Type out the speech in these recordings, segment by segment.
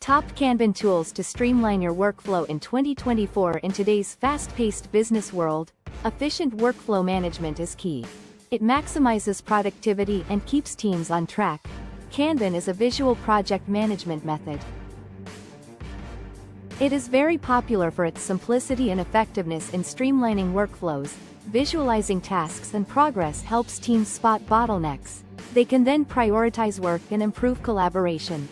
Top Kanban tools to streamline your workflow in 2024. In today's fast-paced business world, efficient workflow management is key. It maximizes productivity and keeps teams on track. Kanban is a visual project management method. It is very popular for its simplicity and effectiveness in streamlining workflows. Visualizing tasks and progress helps teams spot bottlenecks. They can then prioritize work and improve collaboration.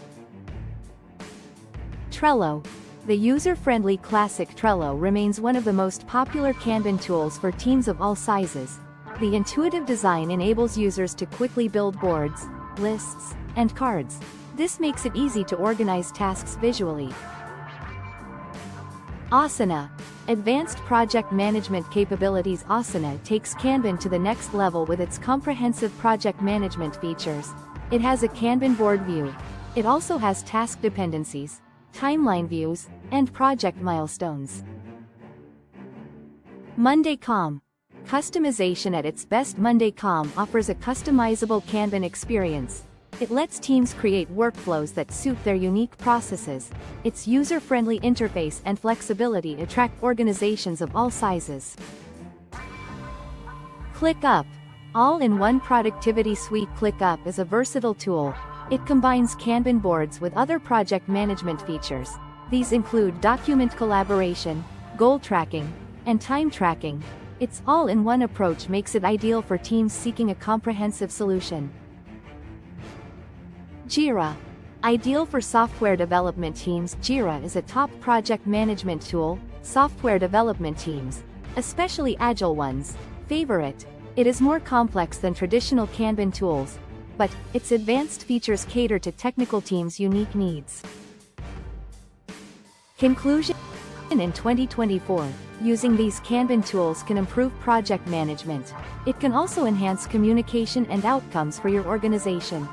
Trello. The user-friendly classic Trello remains one of the most popular Kanban tools for teams of all sizes. The intuitive design enables users to quickly build boards, lists, and cards. This makes it easy to organize tasks visually. Asana. Advanced project management capabilities. Asana takes Kanban to the next level with its comprehensive project management features. It has a Kanban board view. It also has task dependencies, timeline views, and project milestones. Monday.com. Customization at its best. Monday.com offers a customizable Kanban experience. It lets teams create workflows that suit their unique processes. Its user-friendly interface and flexibility attract organizations of all sizes. ClickUp. All-in-one productivity suite. ClickUp is a versatile tool. It combines Kanban boards with other project management features. These include document collaboration, goal tracking, and time tracking. Its all-in-one approach makes it ideal for teams seeking a comprehensive solution. Jira. Ideal for software development teams. Jira is a top project management tool. Software development teams, especially Agile ones, favor it. It is more complex than traditional Kanban tools, but its advanced features cater to technical teams' unique needs. Conclusion. In 2024, using these Kanban tools can improve project management. It can also enhance communication and outcomes for your organization.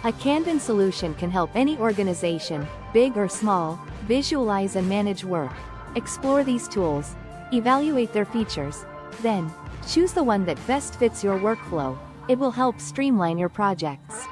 A Kanban solution can help any organization, big or small, visualize and manage work. Explore these tools, evaluate their features, then choose the one that best fits your workflow. It will help streamline your projects.